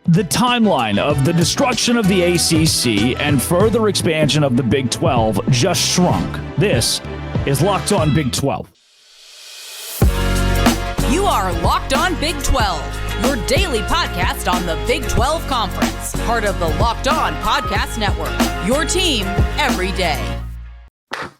The timeline of the destruction of the ACC and further expansion of the Big 12 just shrunk. This is Locked On Big 12. You are Locked On Big 12, your daily podcast on the Big 12 Conference, part of the Locked On Podcast Network, your team every day.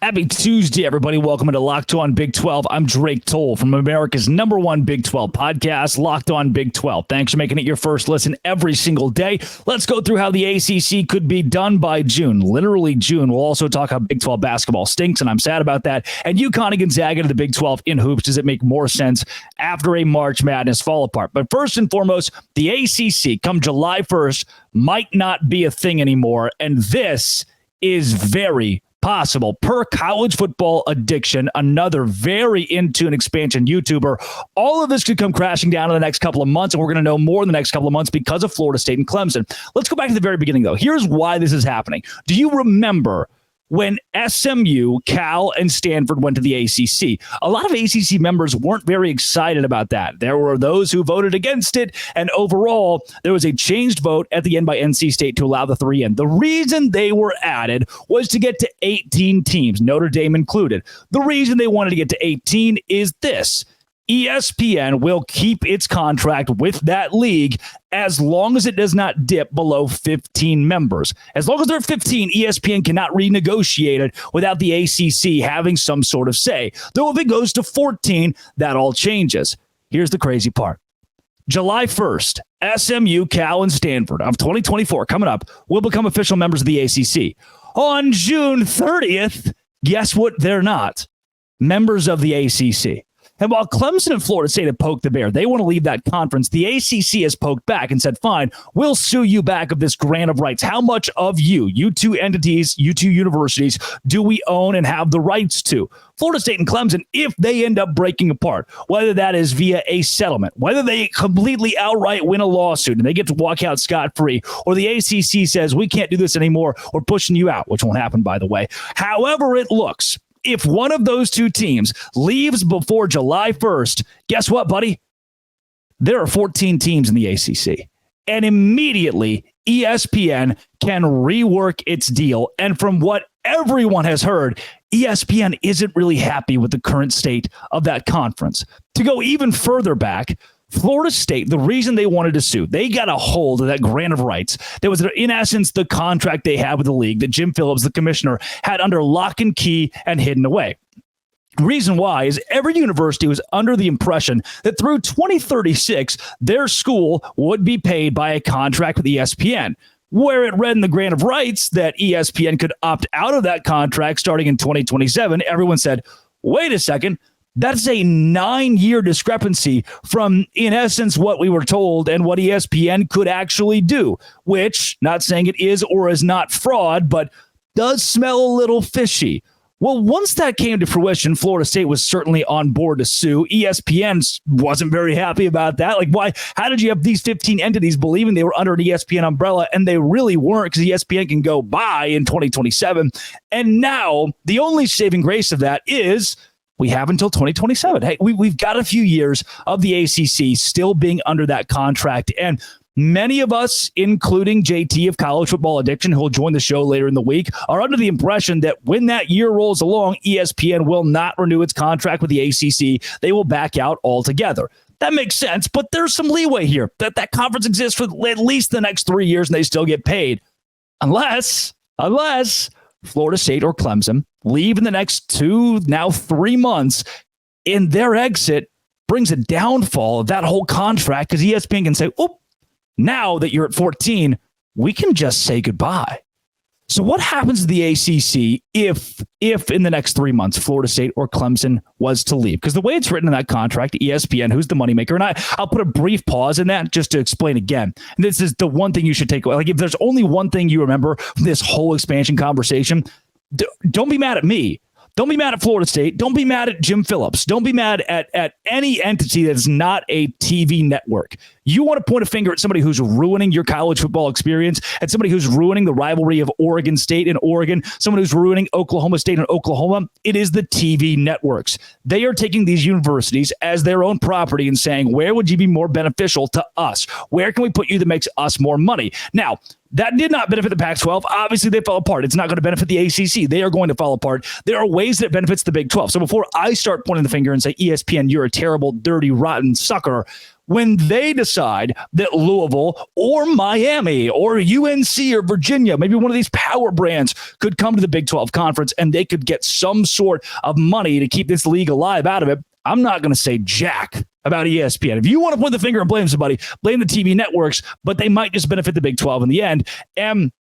Happy Tuesday, everybody. Welcome to Locked On Big 12. I'm Drake Toll from America's #1 Big 12 podcast, Locked On Big 12. Thanks for making it your first listen every single day. Let's go through how the ACC could be done by June, literally June. We'll also talk how Big 12 basketball stinks, and I'm sad about that. And UConn and Gonzaga to the Big 12 in hoops. Does it make more sense after a March Madness fall apart? But first and foremost, the ACC come July 1st might not be a thing anymore, and this is very possible. Per College Football Addiction, another very into an expansion YouTuber, all of this could come crashing down in the next couple of months, and we're going to know more in the next couple of months because of Florida State and Clemson. Let's go back to the very beginning, though. Here's why this is happening. Do you remember when SMU, Cal, and Stanford went to the ACC? A lot of ACC members weren't very excited about that. There were those who voted against it, and overall, there was a changed vote at the end by NC State to allow the 3 in. The reason they were added was to get to 18 teams, Notre Dame included. The reason they wanted to get to 18 is this: ESPN will keep its contract with that league as long as it does not dip below 15 members. As long as there are 15, ESPN cannot renegotiate it without the ACC having some sort of say. Though if it goes to 14, that all changes. Here's the crazy part. July 1st, SMU, Cal, and Stanford of 2024 coming up will become official members of the ACC. On June 30th, guess what? They're not members of the ACC. And while Clemson and Florida State have poked the bear, they want to leave that conference, the ACC has poked back and said, fine, we'll sue you back of this grant of rights. How much of you two entities, you two universities, do we own and have the rights to? Florida State and Clemson, if they end up breaking apart, whether that is via a settlement, whether they completely outright win a lawsuit and they get to walk out scot-free, or the ACC says, we can't do this anymore, we're pushing you out, which won't happen, by the way. However it looks, if one of those two teams leaves before July 1st, guess what, buddy? There are 14 teams in the ACC. And immediately, ESPN can rework its deal. And from what everyone has heard, ESPN isn't really happy with the current state of that conference. To go even further back, Florida State, the reason they wanted to sue, they got a hold of that grant of rights. That was, in essence, the contract they had with the league that Jim Phillips, the commissioner, had under lock and key and hidden away. The reason why is every university was under the impression that through 2036, their school would be paid by a contract with ESPN. Where it read in the grant of rights that ESPN could opt out of that contract starting in 2027, everyone said, wait a second. That's a 9-year discrepancy from, in essence, what we were told and what ESPN could actually do, which, not saying it is or is not fraud, but does smell a little fishy. Well, once that came to fruition, Florida State was certainly on board to sue. ESPN wasn't very happy about that. Like, why? How did you have these 15 entities believing they were under an ESPN umbrella, and they really weren't, because ESPN can go by in 2027. And now the only saving grace of that is we have until 2027. Hey, we've got a few years of the ACC still being under that contract. And many of us, including JT of College Football Addiction, who will join the show later in the week, are under the impression that when that year rolls along, ESPN will not renew its contract with the ACC. They will back out altogether. That makes sense, but there's some leeway here. That conference exists for at least the next 3 years, and they still get paid. Unless Florida State or Clemson leave in the next 2, now 3 months, and their exit brings a downfall of that whole contract, because ESPN can say, oh, now that you're at 14, we can just say goodbye. So what happens to the ACC if in the next 3 months, Florida State or Clemson was to leave? Because the way it's written in that contract, ESPN, who's the moneymaker, and I'll put a brief pause in that just to explain again. And this is the one thing you should take away. Like, if there's only one thing you remember from this whole expansion conversation, don't be mad at me. Don't be mad at Florida State. Don't be mad at Jim Phillips. Don't be mad at any entity that is not a TV network. You want to point a finger at somebody who's ruining your college football experience, at somebody who's ruining the rivalry of Oregon State and Oregon, someone who's ruining Oklahoma State and Oklahoma. It is the TV networks. They are taking these universities as their own property and saying, where would you be more beneficial to us? Where can we put you that makes us more money? Now, that did not benefit the Pac-12. Obviously, they fell apart. It's not going to benefit the ACC. They are going to fall apart. There are ways that it benefits the Big 12. So before I start pointing the finger and say, ESPN, you're a terrible, dirty, rotten sucker, when they decide that Louisville or Miami or UNC or Virginia, maybe one of these power brands could come to the Big 12 conference and they could get some sort of money to keep this league alive out of it, I'm not going to say jack about ESPN. If you want to point the finger and blame somebody, blame the TV networks, but they might just benefit the Big 12 in the end. And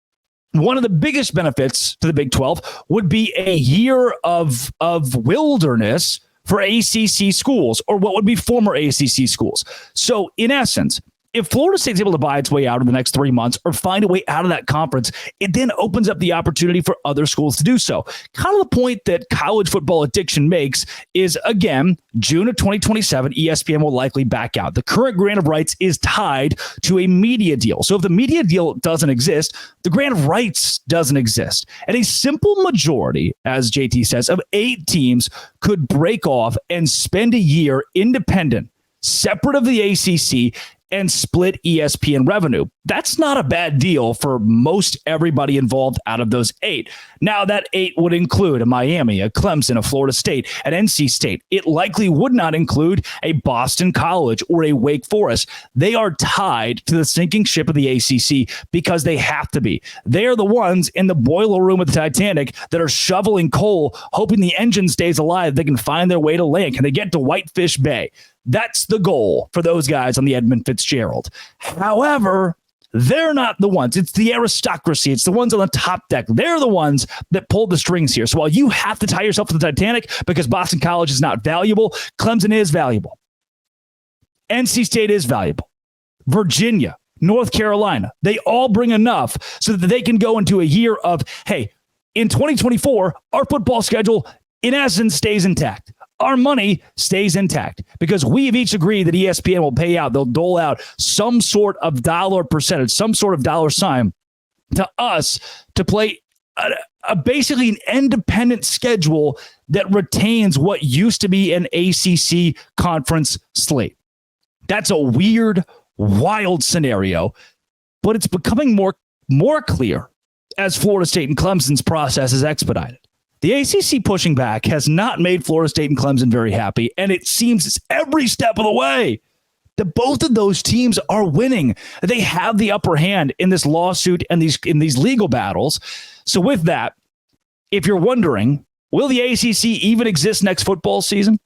one of the biggest benefits to the Big 12 would be a year of wilderness for ACC schools, or what would be former ACC schools. So in essence, if Florida State's able to buy its way out in the next 3 months or find a way out of that conference, it then opens up the opportunity for other schools to do so. Kind of the point that college football addiction makes is, again, June of 2027, ESPN will likely back out. The current grant of rights is tied to a media deal. So if the media deal doesn't exist, the grant of rights doesn't exist. And a simple majority, as JT says, of 8 teams could break off and spend a year independent, separate of the ACC, and split ESPN revenue. That's not a bad deal for most everybody involved out of those 8. Now, that 8 would include a Miami, a Clemson, a Florida State, an NC State. It likely would not include a Boston College or a Wake Forest. They are tied to the sinking ship of the ACC because they have to be. They are the ones in the boiler room of the Titanic that are shoveling coal, hoping the engine stays alive. They can find their way to land. Can they get to Whitefish Bay? That's the goal for those guys on the Edmund Fitzgerald. However, they're not the ones. It's the aristocracy. It's the ones on the top deck. They're the ones that pulled the strings here. So while you have to tie yourself to the Titanic because Boston College is not valuable, Clemson is valuable. NC State is valuable. Virginia, North Carolina, they all bring enough so that they can go into a year of, hey, in 2024, our football schedule, in essence, stays intact. Our money stays intact because we have each agreed that ESPN will pay out. They'll dole out some sort of dollar percentage, some sort of dollar sign to us to play a basically an independent schedule that retains what used to be an ACC conference slate. That's a weird, wild scenario, but it's becoming more clear as Florida State and Clemson's process is expedited. The ACC pushing back has not made Florida State and Clemson very happy, and it seems it's every step of the way that both of those teams are winning. They have the upper hand in this lawsuit and in these legal battles. So with that, if you're wondering, will the ACC even exist next football season?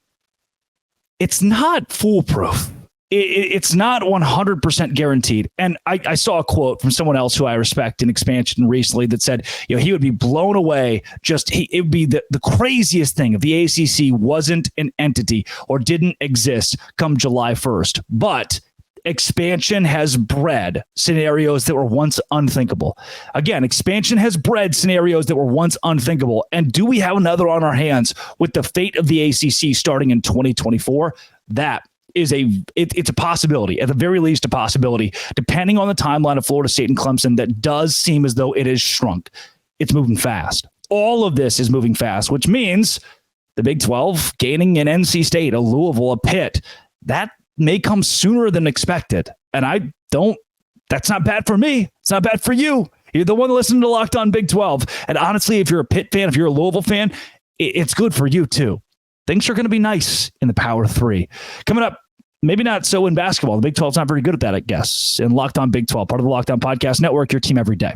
It's not foolproof. It's not 100% guaranteed. And I saw a quote from someone else who I respect in expansion recently that said, he would be blown away. It would be the craziest thing if the ACC wasn't an entity or didn't exist come July 1st. But expansion has bred scenarios that were once unthinkable. Again, expansion has bred scenarios that were once unthinkable. And do we have another on our hands with the fate of the ACC starting in 2024? That is it's a possibility, at the very least a possibility, depending on the timeline of Florida State and Clemson. That does seem as though it has shrunk. It's moving fast. All of this is moving fast, which means the Big 12 gaining an NC State, a Louisville, a Pitt, that may come sooner than expected. And that's not bad for me. It's not bad for you. You're the one listening to Locked On Big 12. And honestly, if you're a Pitt fan, if you're a Louisville fan, it's good for you too. Things are going to be nice in the Power 3. Coming up, maybe not so in basketball. The Big 12 is not very good at that, I guess. And Locked On Big 12, part of the Locked On Podcast Network, your team every day.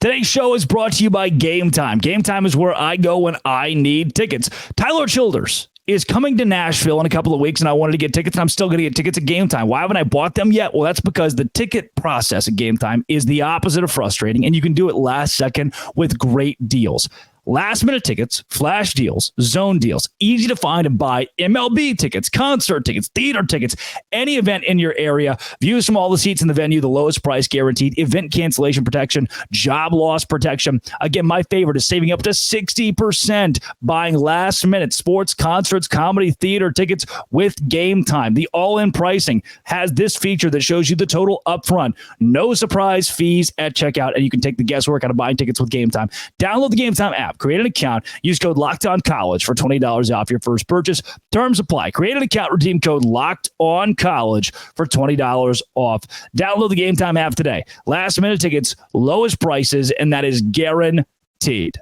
Today's show is brought to you by Game Time. Game Time is where I go when I need tickets. Tyler Childers is coming to Nashville in a couple of weeks, and I wanted to get tickets, and I'm still going to get tickets at Game Time. Why haven't I bought them yet? Well, that's because the ticket process at Game Time is the opposite of frustrating, and you can do it last second with great deals. last-minute tickets, flash deals, zone deals, easy to find and buy MLB tickets, concert tickets, theater tickets, any event in your area, views from all the seats in the venue, the lowest price guaranteed, event cancellation protection, job loss protection. Again, my favorite is saving up to 60% buying last-minute sports, concerts, comedy, theater tickets with Game Time. The all-in pricing has this feature that shows you the total upfront, no surprise fees at checkout, and you can take the guesswork out of buying tickets with Game Time. Download the Game Time app, create an account, use code LOCKEDONCollege for $20 off your first purchase. Terms apply. Create an account, redeem code LOCKEDONCollege for $20 off. Download the Game Time app today. Last minute tickets, lowest prices, and that is guaranteed.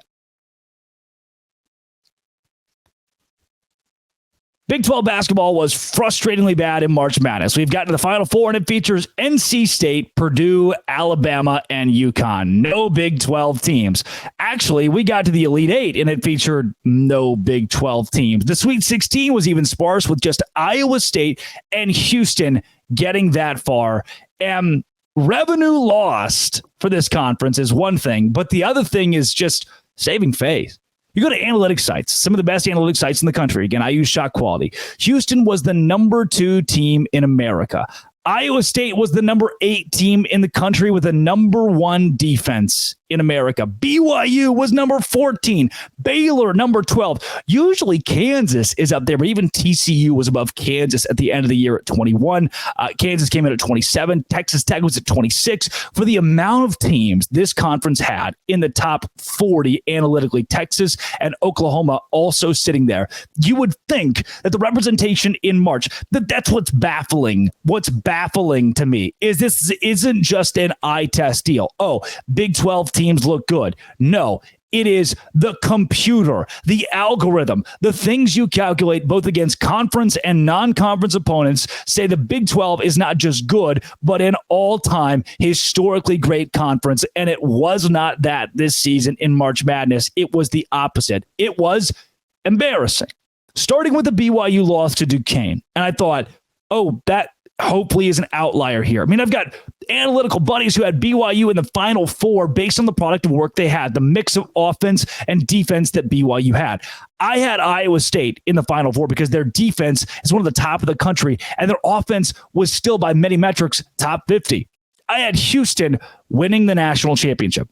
Big 12 basketball was frustratingly bad in March Madness. We've gotten to the Final Four, and it features NC State, Purdue, Alabama, and UConn. No Big 12 teams. Actually, we got to the Elite Eight, and it featured no Big 12 teams. The Sweet 16 was even sparse, with just Iowa State and Houston getting that far. And revenue lost for this conference is one thing, but the other thing is just saving face. You go to analytics sites, some of the best analytics sites in the country. Again, I use Shot Quality. Houston was the number 2 team in America. Iowa State was the number 8 team in the country with a number 1 defense in America. BYU was number 14. Baylor, number 12. Usually Kansas is up there, but even TCU was above Kansas at the end of the year at 21. Kansas came in at 27. Texas Tech was at 26. For the amount of teams this conference had in the top 40 analytically, Texas and Oklahoma also sitting there, you would think that the representation in March, that's what's baffling. What's baffling to me is this isn't just an eye test deal. Oh, Big 12 teams look good. No, it is the computer, the algorithm, the things you calculate both against conference and non-conference opponents say the Big 12 is not just good, but an all-time historically great conference. And it was not that this season in March Madness. It was the opposite. It was embarrassing. Starting with the BYU loss to Duquesne. And I thought, oh, that hopefully is an outlier here. I mean, I've got analytical buddies who had BYU in the Final Four based on the product of work they had, the mix of offense and defense that BYU had. I had Iowa State in the Final Four because their defense is one of the top of the country, and their offense was still, by many metrics, top 50. I had Houston winning the national championship.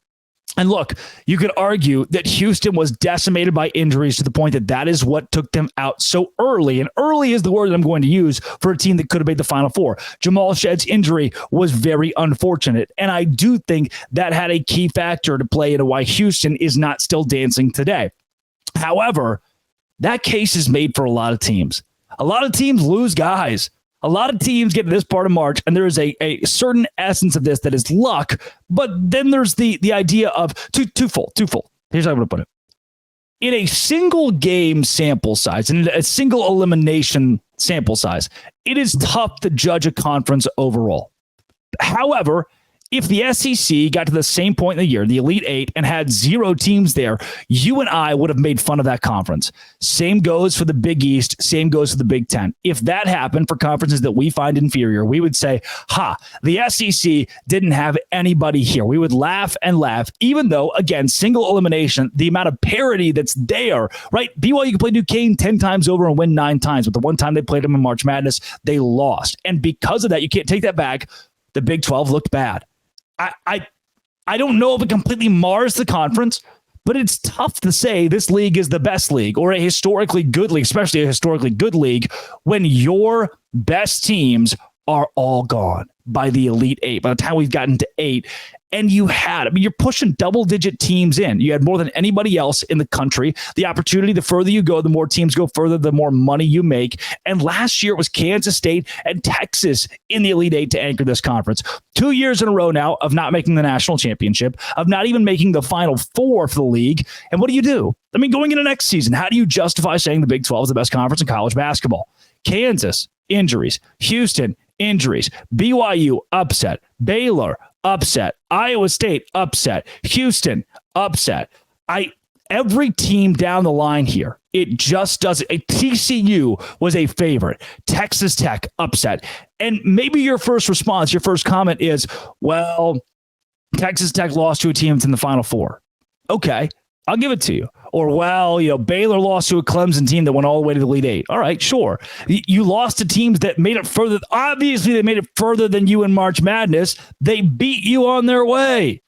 And look, you could argue that Houston was decimated by injuries to the point that that is what took them out so early. And early is the word that I'm going to use for a team that could have made the Final Four. Jamal Shedd's injury was very unfortunate. And I do think that had a key factor to play into why Houston is not still dancing today. However, that case is made for a lot of teams. A lot of teams lose guys. A lot of teams get to this part of March, and there is a certain essence of this that is luck, but then there's the idea of twofold. Here's how I'm going to put it. In a single game sample size, in a single elimination sample size, it is tough to judge a conference overall. However, if the SEC got to the same point in the year, the Elite Eight, and had 0 teams there, you and I would have made fun of that conference. Same goes for the Big East. Same goes for the Big Ten. If that happened for conferences that we find inferior, we would say, the SEC didn't have anybody here. We would laugh and laugh, even though, again, single elimination, the amount of parity that's there, right? BYU can play Duquesne 10 times over and win 9 times, but the one time they played them in March Madness, they lost. And because of that, you can't take that back. The Big 12 looked bad. I don't know if it completely mars the conference, but it's tough to say this league is the best league or a historically good league, especially a historically good league, when your best teams are all gone by the Elite Eight. By the time we've gotten to 8, and you're pushing double-digit teams in. You had more than anybody else in the country. The opportunity, the further you go, the more teams go further, the more money you make. And last year it was Kansas State and Texas in the Elite Eight to anchor this conference. 2 years in a row now of not making the national championship, of not even making the Final Four for the league. And what do? I mean, going into next season, how do you justify saying the Big 12 is the best conference in college basketball? Kansas, injuries. Houston, injuries. BYU, upset. Baylor, upset. Iowa State, upset. Houston, upset. Every team down the line here, it just doesn't. TCU was a favorite. Texas Tech, upset. And maybe your first response, your first comment is, well, Texas Tech lost to a team that's in the Final Four. Okay. I'll give it to you. Or, well, Baylor lost to a Clemson team that went all the way to the Elite Eight. All right, sure. You lost to teams that made it further. Obviously, they made it further than you in March Madness. They beat you on their way.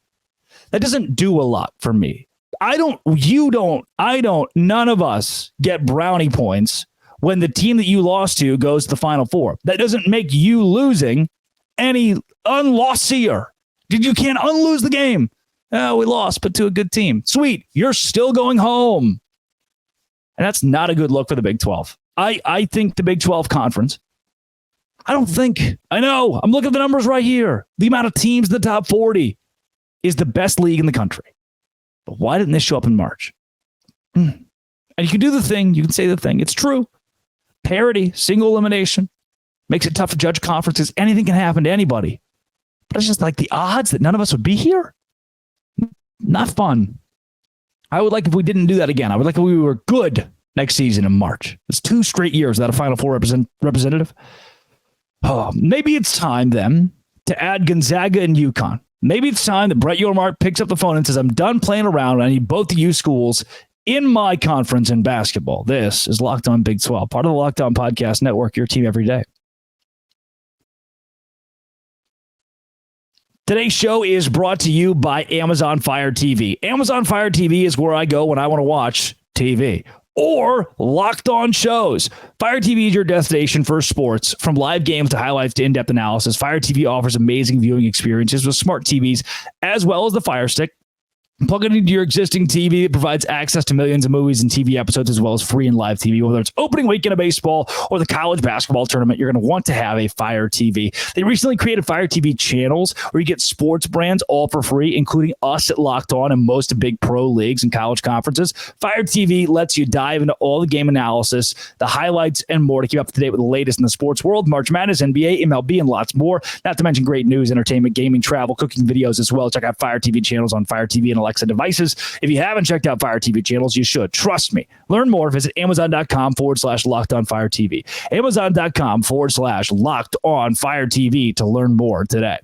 That doesn't do a lot for me. None of us get brownie points when the team that you lost to goes to the Final Four. That doesn't make you losing any unlossier. You can't unlose the game. Oh, we lost, but to a good team. Sweet. You're still going home. And that's not a good look for the Big 12. I think the Big 12 conference, I know, I'm looking at the numbers right here. The amount of teams in the top 40 is the best league in the country. But why didn't this show up in March? And you can do the thing. You can say the thing. It's true. Parity, single elimination, makes it tough to judge conferences. Anything can happen to anybody. But it's just like the odds that none of us would be here. Not fun. I would like if we didn't do that again. I would like if we were good next season in March. It's 2 straight years without a Final Four representative. Oh, maybe it's time then to add Gonzaga and UConn. Maybe it's time that Brett Yormark picks up the phone and says, I'm done playing around. I need both of you schools in my conference in basketball. This is Locked On Big 12, part of the Locked On Podcast Network, your team every day. Today's show is brought to you by Amazon Fire TV. Amazon Fire TV is where I go when I want to watch TV. Or Locked On shows. Fire TV is your destination for sports. From live games to highlights to in-depth analysis, Fire TV offers amazing viewing experiences with smart TVs as well as the Fire Stick. Plug it into your existing TV. It provides access to millions of movies and TV episodes as well as free and live TV. Whether it's opening weekend of baseball or the college basketball tournament, you're going to want to have a Fire TV. They recently created Fire TV channels where you get sports brands all for free, including us at Locked On and most of big pro leagues and college conferences. Fire TV lets you dive into all the game analysis, the highlights, and more to keep up to date with the latest in the sports world. March Madness, NBA, MLB, and lots more. Not to mention great news, entertainment, gaming, travel, cooking videos as well. Check out Fire TV channels on Fire TV and Alexa devices. If you haven't checked out Fire TV channels, you should. Trust me. Learn more. Visit Amazon.com/Locked On Fire TV. Amazon.com/Locked On Fire TV to learn more today.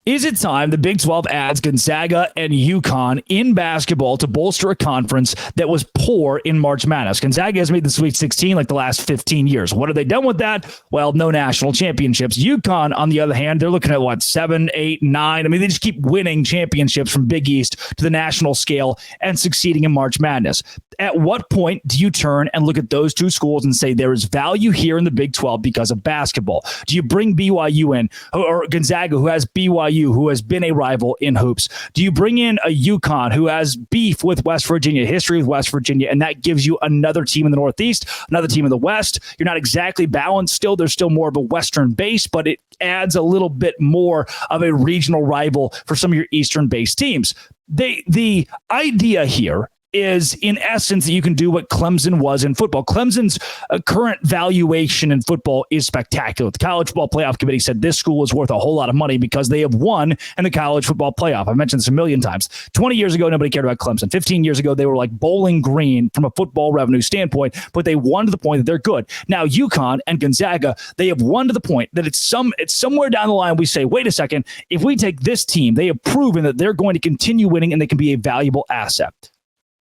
Is it time the Big 12 adds Gonzaga and UConn in basketball to bolster a conference that was poor in March Madness? Gonzaga has made the Sweet 16 like the last 15 years. What have they done with that? Well, no national championships. UConn, on the other hand, they're looking at 7, 8, 9. I mean, they just keep winning championships from Big East to the national scale and succeeding in March Madness. At what point do you turn and look at those two schools and say there is value here in the Big 12 because of basketball? Do you bring BYU in, or Gonzaga, who has BYU, who has been a rival in hoops? Do you bring in a UConn who has beef with West Virginia, history with West Virginia, and that gives you another team in the Northeast, another team in the West? You're not exactly balanced still. There's still more of a Western base, but it adds a little bit more of a regional rival for some of your Eastern-based teams. The idea here is, in essence, that you can do what Clemson was in football. Clemson's current valuation in football is spectacular. The College Football Playoff Committee said this school is worth a whole lot of money because they have won in the College Football Playoff. I've mentioned this a million times. 20 years ago, nobody cared about Clemson. 15 years ago, they were like Bowling Green from a football revenue standpoint, but they won to the point that they're good. Now, UConn and Gonzaga, they have won to the point that it's somewhere down the line we say, wait a second, if we take this team, they have proven that they're going to continue winning and they can be a valuable asset.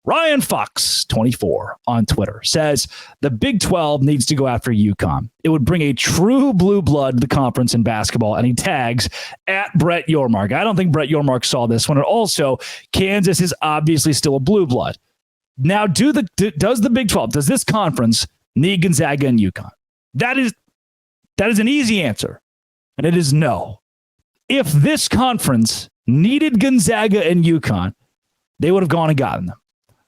Ryan Fox, 24, on Twitter says the Big 12 needs to go after UConn. It would bring a true blue blood to the conference in basketball, and he tags at Brett Yormark. I don't think Brett Yormark saw this one. And also, Kansas is obviously still a blue blood. Now, does the Big 12, does this conference need Gonzaga and UConn? That is an easy answer, and it is no. If this conference needed Gonzaga and UConn, they would have gone and gotten them.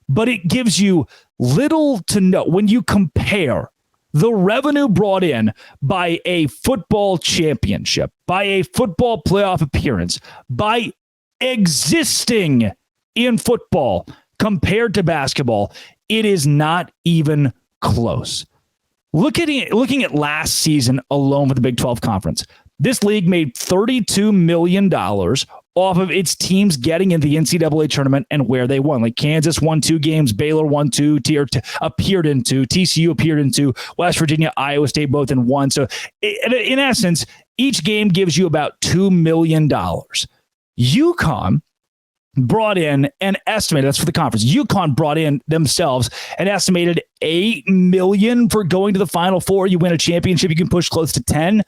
But it gives you little to no when you compare the revenue brought in by a football championship, by a football playoff appearance, by existing in football compared to basketball. It is not even close. Looking at last season alone with the Big 12 Conference, this league made $32 million off of its teams getting in the NCAA tournament and where they won. Like Kansas won 2 games, Baylor won 2, appeared in 2, TCU appeared in 2, West Virginia, Iowa State both in 1. So in essence, each game gives you about $2 million. UConn brought in an estimated, that's for the conference. UConn brought in themselves an estimated $8 million for going to the Final Four. You win a championship, you can push close to 10.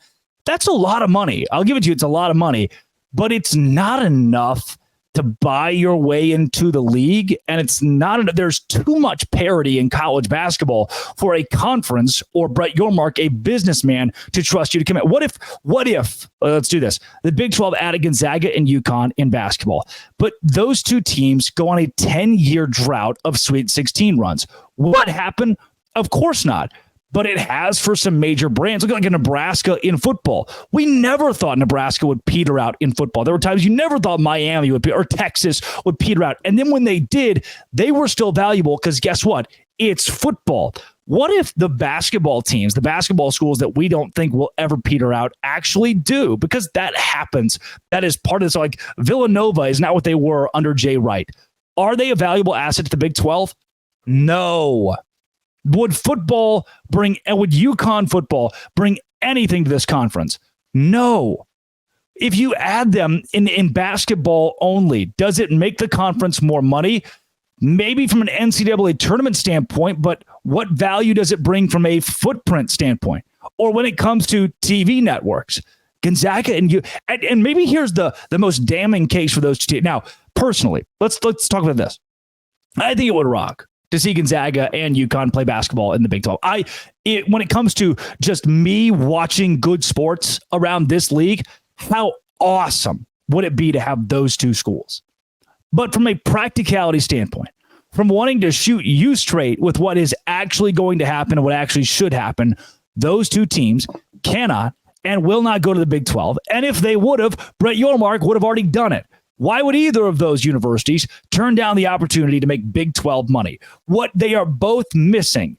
That's a lot of money. I'll give it to you. It's a lot of money, but it's not enough to buy your way into the league. And it's not, there's too much parity in college basketball for a conference or Brett Yormark, a businessman, to trust you to commit. What if, let's do this. The Big 12 added Gonzaga and UConn in basketball, but those two teams go on a 10-year drought of Sweet 16 runs. What happened? Of course not. But it has for some major brands. Look like a Nebraska in football. We never thought Nebraska would peter out in football. There were times you never thought Miami would, or Texas would peter out. And then when they did, they were still valuable because guess what? It's football. What if the basketball teams, the basketball schools that we don't think will ever peter out actually do? Because that happens. That is part of this. Like Villanova is not what they were under Jay Wright. Are they a valuable asset to the Big 12? No. Would UConn football bring anything to this conference? No. If you add them in basketball only, does it make the conference more money? Maybe from an NCAA tournament standpoint, but what value does it bring from a footprint standpoint? Or when it comes to TV networks, Gonzaga and maybe here's the most damning case for those two. Now, personally, let's talk about this. I think it would rock to see Gonzaga and UConn play basketball in the Big 12. When it comes to just me watching good sports around this league, how awesome would it be to have those two schools? But from a practicality standpoint, from wanting to shoot you straight with what is actually going to happen and what actually should happen, those two teams cannot and will not go to the Big 12. And if they would have, Brett Yormark would have already done it. Why would either of those universities turn down the opportunity to make Big 12 money? What they are both missing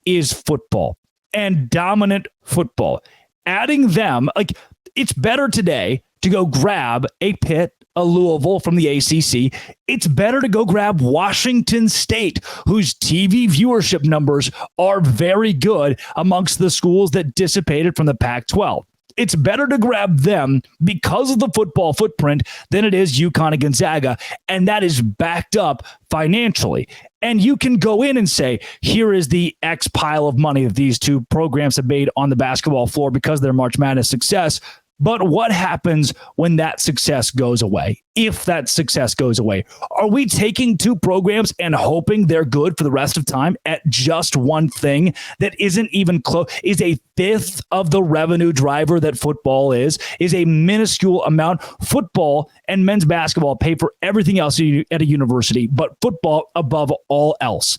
is football and dominant football. Adding them, like it's better today to go grab a Pitt, a Louisville from the ACC. It's better to go grab Washington State, whose TV viewership numbers are very good amongst the schools that dissipated from the Pac-12. It's better to grab them because of the football footprint than it is UConn and Gonzaga, and that is backed up financially. And you can go in and say, here is the X pile of money that these two programs have made on the basketball floor because of their March Madness success. But what happens when that success goes away? If that success goes away, are we taking two programs and hoping they're good for the rest of time at just one thing that isn't even close, is a fifth of the revenue driver that football is a minuscule amount? Football and men's basketball pay for everything else at a university, but football above all else.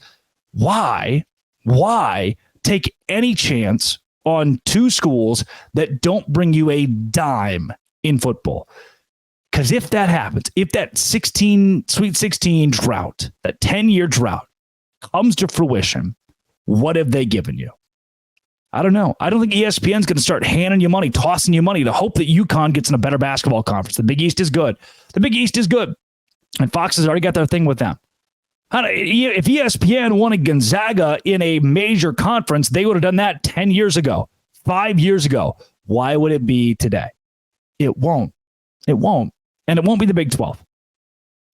Why take any chance on two schools that don't bring you a dime in football? Because if that happens, if that Sweet 16 drought, that 10-year drought comes to fruition, what have they given you? I don't know. I don't think ESPN's going to start handing you money, tossing you money to hope that UConn gets in a better basketball conference. The Big East is good. And Fox has already got their thing with them. If ESPN wanted Gonzaga in a major conference, they would have done that 10 years ago, 5 years ago. Why would it be today? It won't. And it won't be the Big 12.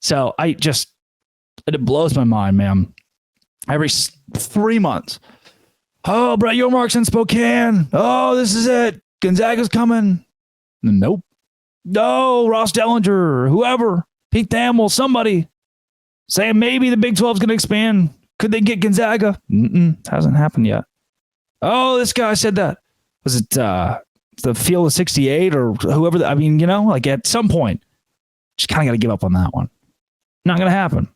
So it blows my mind, man. Every 3 months. Oh, Brett Yormark's in Spokane. Oh, this is it. Gonzaga's coming. Nope. No, Ross Dellinger, whoever, Pete Thamel, somebody saying maybe the Big 12 is going to expand. Could they get Gonzaga? Hasn't happened yet. Oh, this guy said that. Was it the Field of 68 or whoever? Like at some point, just kind of got to give up on that one. Not going to happen.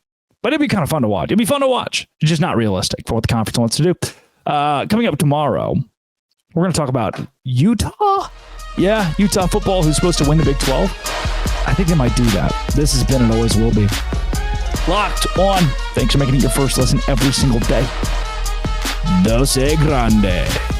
But it'd be kind of fun to watch. It'd be fun to watch. It's just not realistic for what the conference wants to do. Coming up tomorrow, we're going to talk about Utah. Yeah, Utah football, who's supposed to win the Big 12. I think they might do that. This has been and always will be Locked On. Thanks for making it your first listen every single day. Dose Grande.